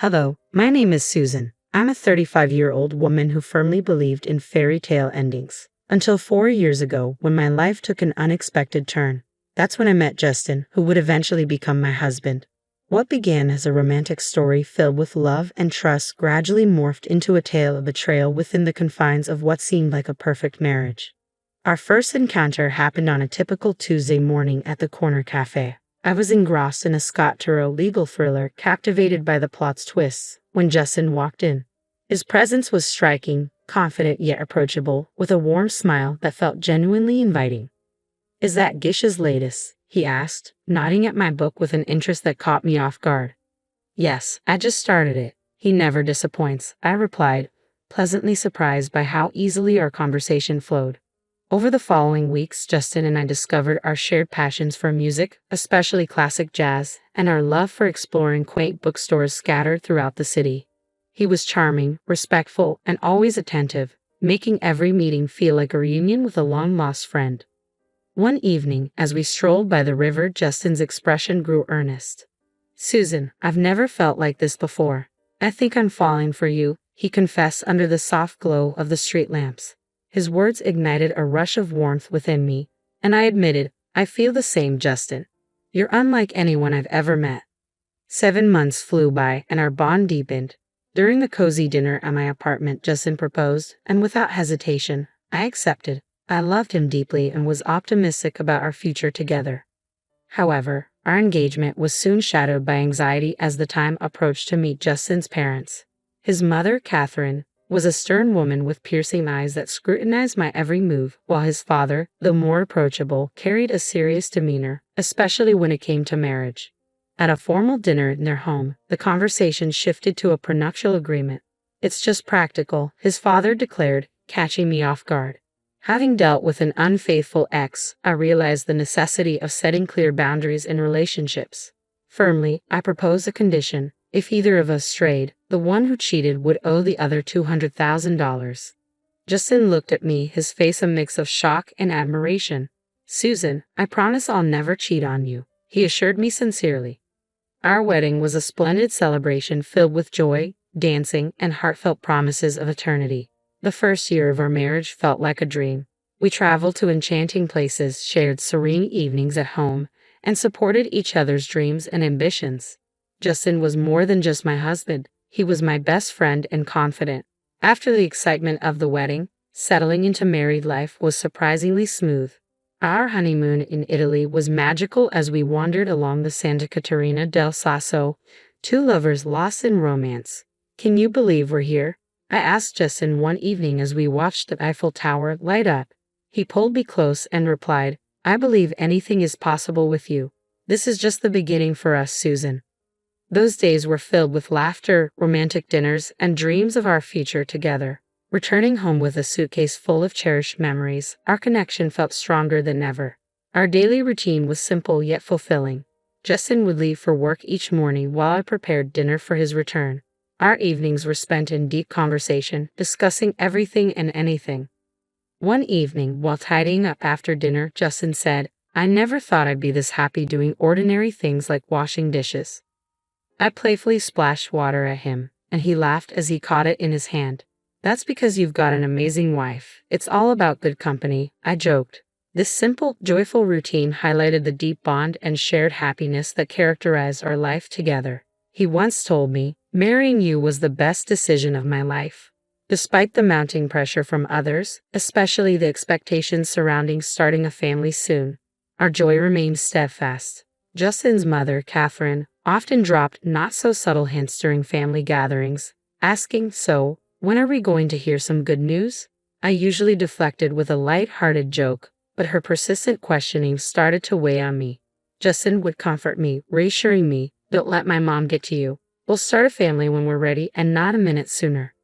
Hello, my name is Susan. I'm a 35-year-old woman who firmly believed in fairy tale endings. Until 4 years ago, when my life took an unexpected turn. That's when I met Justin, who would eventually become my husband. What began as a romantic story filled with love and trust gradually morphed into a tale of betrayal within the confines of what seemed like a perfect marriage. Our first encounter happened on a typical Tuesday morning at the corner cafe. I was engrossed in a Scott Turow legal thriller, captivated by the plot's twists, when Justin walked in. His presence was striking, confident yet approachable, with a warm smile that felt genuinely inviting. "Is that Gish's latest?" he asked, nodding at my book with an interest that caught me off guard. "Yes, I just started it. He never disappoints," I replied, pleasantly surprised by how easily our conversation flowed. Over the following weeks, Justin and I discovered our shared passions for music, especially classic jazz, and our love for exploring quaint bookstores scattered throughout the city. He was charming, respectful, and always attentive, making every meeting feel like a reunion with a long-lost friend. One evening, as we strolled by the river, Justin's expression grew earnest. "Susan, I've never felt like this before. I think I'm falling for you," he confessed under the soft glow of the street lamps. His words ignited a rush of warmth within me, and I admitted, "I feel the same, Justin. You're unlike anyone I've ever met." 7 months flew by, and our bond deepened. During the cozy dinner at my apartment, Justin proposed, and without hesitation, I accepted. I loved him deeply and was optimistic about our future together. However, our engagement was soon shadowed by anxiety as the time approached to meet Justin's parents. His mother, Catherine, was a stern woman with piercing eyes that scrutinized my every move, while his father, though more approachable, carried a serious demeanor, especially when it came to marriage. At a formal dinner in their home, the conversation shifted to a prenuptial agreement. "It's just practical," his father declared, catching me off guard. Having dealt with an unfaithful ex, I realized the necessity of setting clear boundaries in relationships. Firmly, I proposed a condition: if either of us strayed, the one who cheated would owe the other $200,000. Justin looked at me, his face a mix of shock and admiration. "Susan, I promise I'll never cheat on you," he assured me sincerely. Our wedding was a splendid celebration filled with joy, dancing, and heartfelt promises of eternity. The first year of our marriage felt like a dream. We traveled to enchanting places, shared serene evenings at home, and supported each other's dreams and ambitions. Justin was more than just my husband. He was my best friend and confidant. After the excitement of the wedding, settling into married life was surprisingly smooth. Our honeymoon in Italy was magical as we wandered along the Santa Caterina del Sasso, two lovers lost in romance. "Can you believe we're here?" I asked Justin one evening as we watched the Eiffel Tower light up. He pulled me close and replied, "I believe anything is possible with you. This is just the beginning for us, Susan." Those days were filled with laughter, romantic dinners, and dreams of our future together. Returning home with a suitcase full of cherished memories, our connection felt stronger than ever. Our daily routine was simple yet fulfilling. Justin would leave for work each morning while I prepared dinner for his return. Our evenings were spent in deep conversation, discussing everything and anything. One evening, while tidying up after dinner, Justin said, "I never thought I'd be this happy doing ordinary things like washing dishes." I playfully splashed water at him, and he laughed as he caught it in his hand. "That's because you've got an amazing wife. It's all about good company," I joked. This simple, joyful routine highlighted the deep bond and shared happiness that characterized our life together. He once told me, "Marrying you was the best decision of my life." Despite the mounting pressure from others, especially the expectations surrounding starting a family soon, our joy remained steadfast. Justin's mother, Catherine, often dropped not-so-subtle hints during family gatherings, asking, "So, when are we going to hear some good news?" I usually deflected with a light-hearted joke, but her persistent questioning started to weigh on me. Justin would comfort me, reassuring me, "Don't let my mom get to you. We'll start a family when we're ready and not a minute sooner."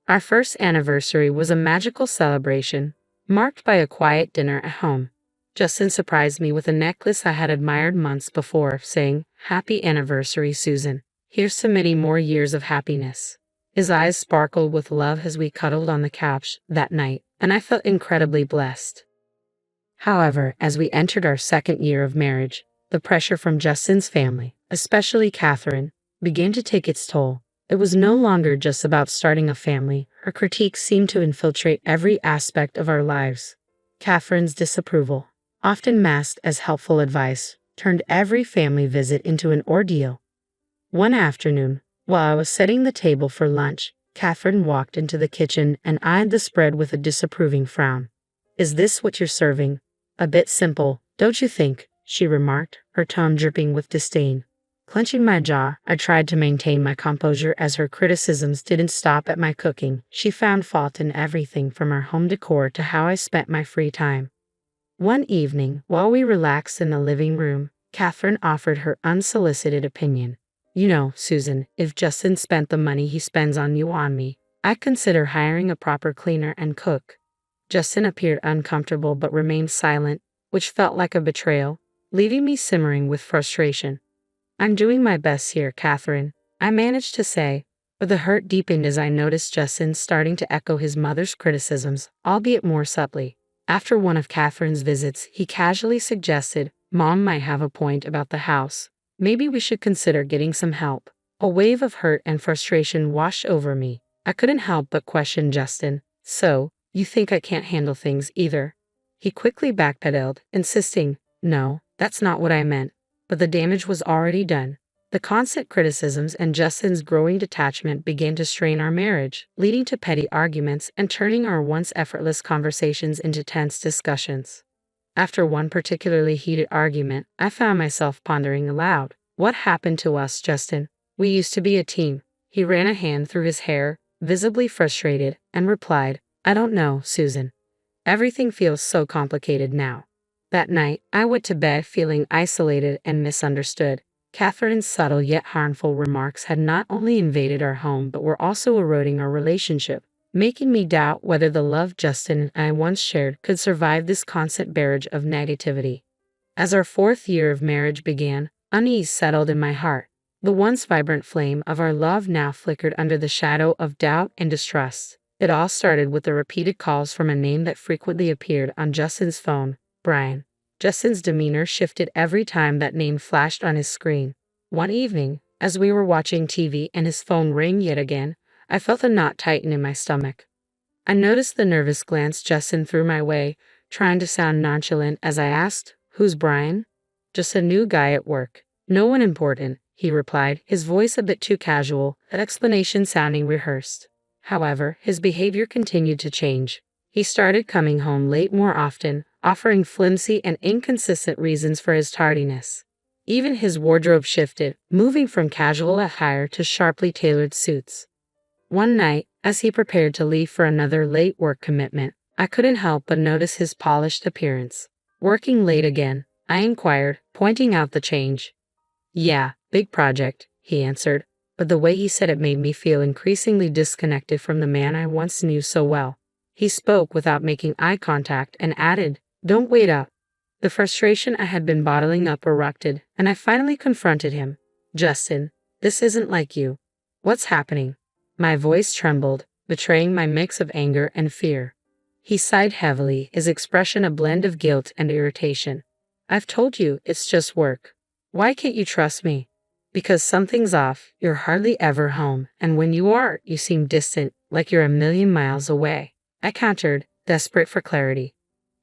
Our first anniversary was a magical celebration, marked by a quiet dinner at home. Justin surprised me with a necklace I had admired months before, saying, "Happy anniversary, Susan. Here's to many more years of happiness." His eyes sparkled with love as we cuddled on the couch that night, and I felt incredibly blessed. However, as we entered our second year of marriage, the pressure from Justin's family, especially Catherine, began to take its toll. It was no longer just about starting a family. Her critiques seemed to infiltrate every aspect of our lives. Catherine's disapproval, often masked as helpful advice, turned every family visit into an ordeal. One afternoon, while I was setting the table for lunch, Catherine walked into the kitchen and eyed the spread with a disapproving frown. "Is this what you're serving? A bit simple, don't you think?" she remarked, her tone dripping with disdain. Clenching my jaw, I tried to maintain my composure as her criticisms didn't stop at my cooking. She found fault in everything from our home decor to how I spent my free time. One evening, while we relaxed in the living room, Catherine offered her unsolicited opinion. "You know, Susan, if Justin spent the money he spends on you on me, I'd consider hiring a proper cleaner and cook." Justin appeared uncomfortable but remained silent, which felt like a betrayal, leaving me simmering with frustration. "I'm doing my best here, Catherine," I managed to say, but the hurt deepened as I noticed Justin starting to echo his mother's criticisms, albeit more subtly. After one of Catherine's visits, he casually suggested, "Mom might have a point about the house. Maybe we should consider getting some help." A wave of hurt and frustration washed over me. I couldn't help but question Justin. "So, you think I can't handle things either?" He quickly backpedaled, insisting, "No, that's not what I meant." But the damage was already done. The constant criticisms and Justin's growing detachment began to strain our marriage, leading to petty arguments and turning our once effortless conversations into tense discussions. After one particularly heated argument, I found myself pondering aloud. "What happened to us, Justin? We used to be a team." He ran a hand through his hair, visibly frustrated, and replied, "I don't know, Susan. Everything feels so complicated now." That night, I went to bed feeling isolated and misunderstood. Catherine's subtle yet harmful remarks had not only invaded our home but were also eroding our relationship, making me doubt whether the love Justin and I once shared could survive this constant barrage of negativity. As our 4th year of marriage began, unease settled in my heart. The once vibrant flame of our love now flickered under the shadow of doubt and distrust. It all started with the repeated calls from a name that frequently appeared on Justin's phone: Brian. Justin's demeanor shifted every time that name flashed on his screen. One evening, as we were watching TV and his phone rang yet again, I felt a knot tighten in my stomach. I noticed the nervous glance Justin threw my way, trying to sound nonchalant as I asked, "Who's Brian?" "Just a new guy at work. No one important," he replied, his voice a bit too casual, that explanation sounding rehearsed. However, his behavior continued to change. He started coming home late more often, offering flimsy and inconsistent reasons for his tardiness. Even his wardrobe shifted, moving from casual attire to sharply tailored suits. One night, as he prepared to leave for another late work commitment, I couldn't help but notice his polished appearance. "Working late again?" I inquired, pointing out the change. "Yeah, big project," he answered, but the way he said it made me feel increasingly disconnected from the man I once knew so well. He spoke without making eye contact and added, "Don't wait up." The frustration I had been bottling up erupted, and I finally confronted him. "Justin, this isn't like you. What's happening?" My voice trembled, betraying my mix of anger and fear. He sighed heavily, his expression a blend of guilt and irritation. "I've told you, it's just work. Why can't you trust me?" "Because something's off. You're hardly ever home, and when you are, you seem distant, like you're a million miles away," I countered, desperate for clarity.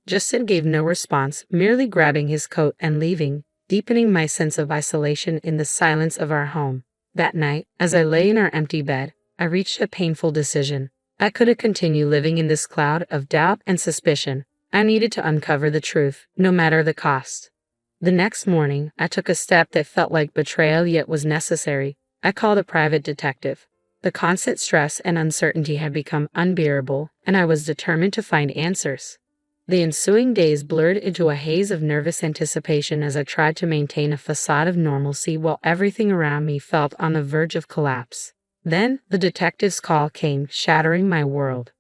Justin gave no response, merely grabbing his coat and leaving, deepening my sense of isolation in the silence of our home. That night, as I lay in our empty bed, I reached a painful decision. I couldn't continue living in this cloud of doubt and suspicion. I needed to uncover the truth, no matter the cost. The next morning, I took a step that felt like betrayal yet was necessary. I called a private detective. The constant stress and uncertainty had become unbearable, and I was determined to find answers. The ensuing days blurred into a haze of nervous anticipation as I tried to maintain a facade of normalcy while everything around me felt on the verge of collapse. Then, the detective's call came, shattering my world.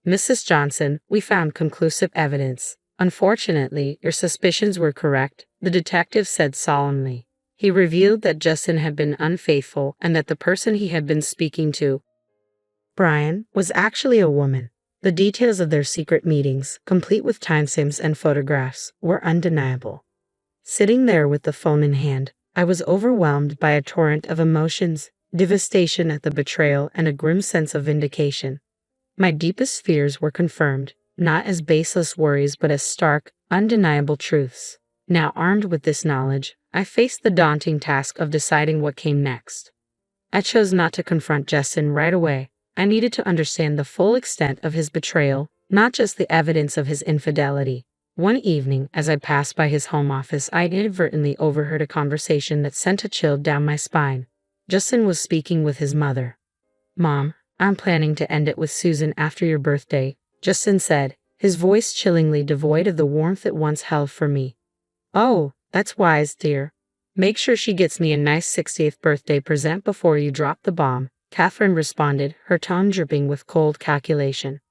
"Mrs. Johnson, we found conclusive evidence. Unfortunately, your suspicions were correct," the detective said solemnly. He revealed that Justin had been unfaithful and that the person he had been speaking to, Brian, was actually a woman. The details of their secret meetings, complete with timestamps and photographs, were undeniable. Sitting there with the phone in hand, I was overwhelmed by a torrent of emotions. devastation at the betrayal, and a grim sense of vindication. My deepest fears were confirmed, not as baseless worries but as stark, undeniable truths. Now armed with this knowledge, I faced the daunting task of deciding what came next. I chose not to confront Justin right away. I needed to understand the full extent of his betrayal, not just the evidence of his infidelity. One evening, as I passed by his home office, I inadvertently overheard a conversation that sent a chill down my spine. Justin was speaking with his mother. "Mom, I'm planning to end it with Susan after your birthday," Justin said, his voice chillingly devoid of the warmth it once held for me. "Oh, that's wise, dear. Make sure she gets me a nice 60th birthday present before you drop the bomb," Catherine responded, her tone dripping with cold calculation.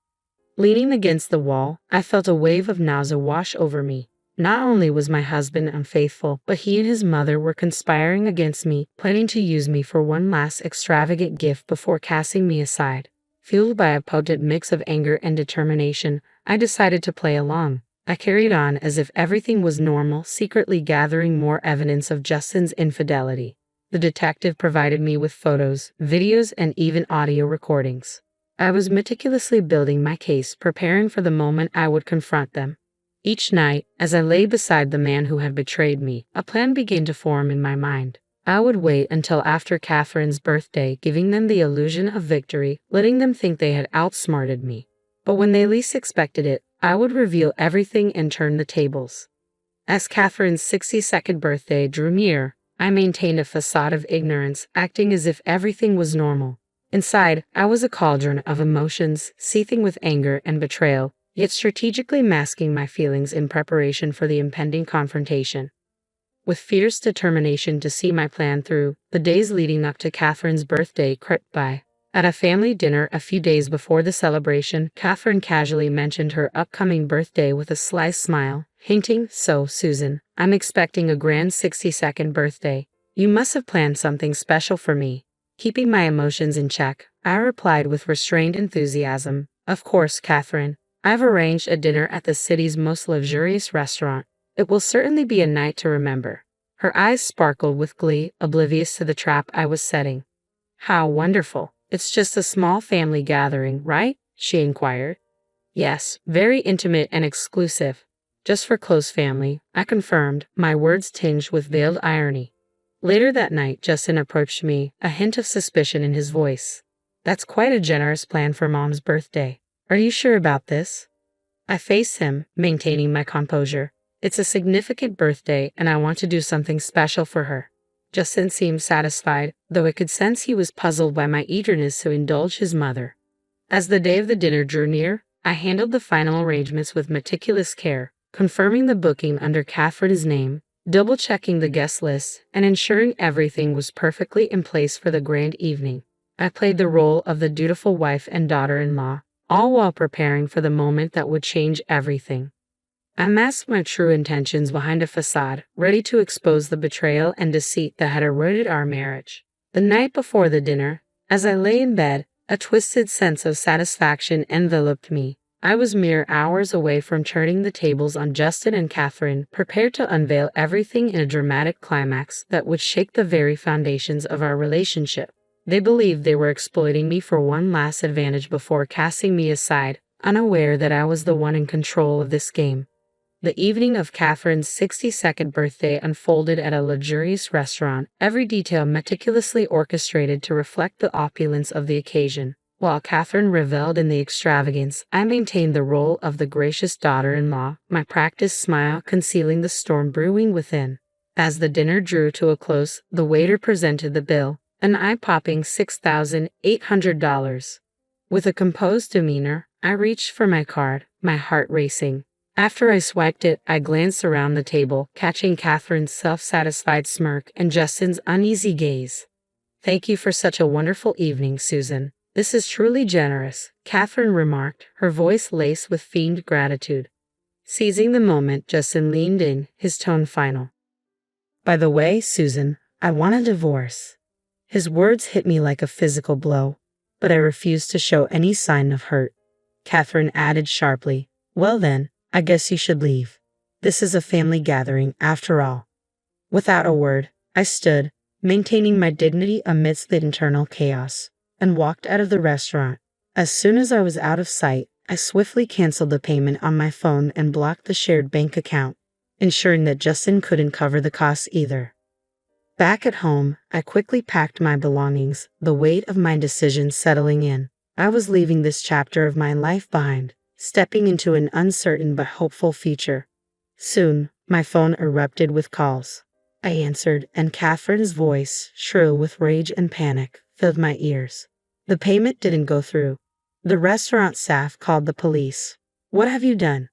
Leaning against the wall, I felt a wave of nausea wash over me. Not only was my husband unfaithful, but he and his mother were conspiring against me, planning to use me for one last extravagant gift before casting me aside. Fueled by a potent mix of anger and determination, I decided to play along. I carried on as if everything was normal, secretly gathering more evidence of Justin's infidelity. The detective provided me with photos, videos, and even audio recordings. I was meticulously building my case, preparing for the moment I would confront them. Each night, as I lay beside the man who had betrayed me, a plan began to form in my mind. I would wait until after Catherine's birthday, giving them the illusion of victory, letting them think they had outsmarted me. But when they least expected it, I would reveal everything and turn the tables. As Catherine's 62nd birthday drew near, I maintained a facade of ignorance, acting as if everything was normal. Inside, I was a cauldron of emotions, seething with anger and betrayal, yet strategically masking my feelings in preparation for the impending confrontation. With fierce determination to see my plan through, the days leading up to Catherine's birthday crept by. At a family dinner a few days before the celebration, Catherine casually mentioned her upcoming birthday with a sly smile, hinting, "So, Susan, I'm expecting a grand 62nd birthday. You must have planned something special for me." Keeping my emotions in check, I replied with restrained enthusiasm, "Of course, Catherine. I've arranged a dinner at the city's most luxurious restaurant. It will certainly be a night to remember." Her eyes sparkled with glee, oblivious to the trap I was setting. "How wonderful. It's just a small family gathering, right?" she inquired. "Yes, very intimate and exclusive. Just for close family," I confirmed, my words tinged with veiled irony. Later that night, Justin approached me, a hint of suspicion in his voice. "That's quite a generous plan for Mom's birthday. Are you sure about this?" I faced him, maintaining my composure. "It's a significant birthday, and I want to do something special for her." Justin seemed satisfied, though I could sense he was puzzled by my eagerness to indulge his mother. As the day of the dinner drew near, I handled the final arrangements with meticulous care, confirming the booking under Catherine's name, double-checking the guest list, and ensuring everything was perfectly in place for the grand evening. I played the role of the dutiful wife and daughter-in-law, all while preparing for the moment that would change everything. I masked my true intentions behind a facade, ready to expose the betrayal and deceit that had eroded our marriage. The night before the dinner, as I lay in bed, a twisted sense of satisfaction enveloped me. I was mere hours away from turning the tables on Justin and Catherine, prepared to unveil everything in a dramatic climax that would shake the very foundations of our relationship. They believed they were exploiting me for one last advantage before casting me aside, unaware that I was the one in control of this game. The evening of Catherine's 62nd birthday unfolded at a luxurious restaurant, every detail meticulously orchestrated to reflect the opulence of the occasion. While Catherine reveled in the extravagance, I maintained the role of the gracious daughter-in-law, my practiced smile concealing the storm brewing within. As the dinner drew to a close, the waiter presented the bill, an eye-popping $6,800. With a composed demeanor, I reached for my card, my heart racing. After I swiped it, I glanced around the table, catching Catherine's self-satisfied smirk and Justin's uneasy gaze. "Thank you for such a wonderful evening, Susan. This is truly generous," Catherine remarked, her voice laced with feigned gratitude. Seizing the moment, Justin leaned in, his tone final. "By the way, Susan, I want a divorce." His words hit me like a physical blow, but I refused to show any sign of hurt. Catherine added sharply, "Well then, I guess you should leave. This is a family gathering, after all." Without a word, I stood, maintaining my dignity amidst the internal chaos, and walked out of the restaurant. As soon as I was out of sight, I swiftly canceled the payment on my phone and blocked the shared bank account, ensuring that Justin couldn't cover the costs either. Back at home, I quickly packed my belongings, the weight of my decision settling in. I was leaving this chapter of my life behind, stepping into an uncertain but hopeful future. Soon, my phone erupted with calls. I answered, and Catherine's voice, shrill with rage and panic, filled my ears. The payment didn't go through. The restaurant staff called the police. "What have you done?"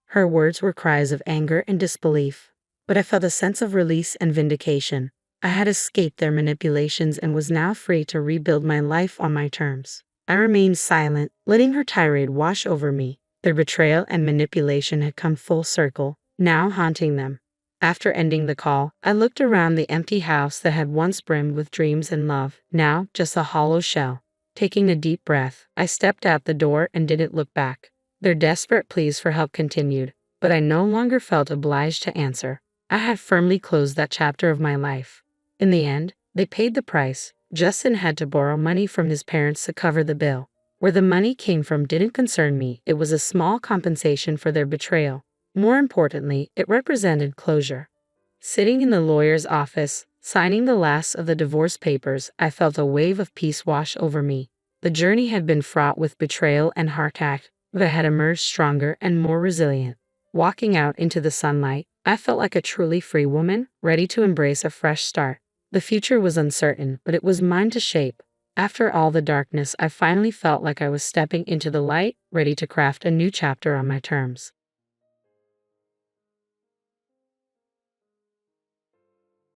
Her words were cries of anger and disbelief, but I felt a sense of release and vindication. I had escaped their manipulations and was now free to rebuild my life on my terms. I remained silent, letting her tirade wash over me. Their betrayal and manipulation had come full circle, now haunting them. After ending the call, I looked around the empty house that had once brimmed with dreams and love, now just a hollow shell. Taking a deep breath, I stepped out the door and didn't look back. Their desperate pleas for help continued, but I no longer felt obliged to answer. I had firmly closed that chapter of my life. In the end, they paid the price. Justin had to borrow money from his parents to cover the bill. Where the money came from didn't concern me. It was a small compensation for their betrayal. More importantly, it represented closure. Sitting in the lawyer's office, signing the last of the divorce papers, I felt a wave of peace wash over me. The journey had been fraught with betrayal and heartache, but I had emerged stronger and more resilient. Walking out into the sunlight, I felt like a truly free woman, ready to embrace a fresh start. The future was uncertain, but it was mine to shape. After all the darkness, I finally felt like I was stepping into the light, ready to craft a new chapter on my terms.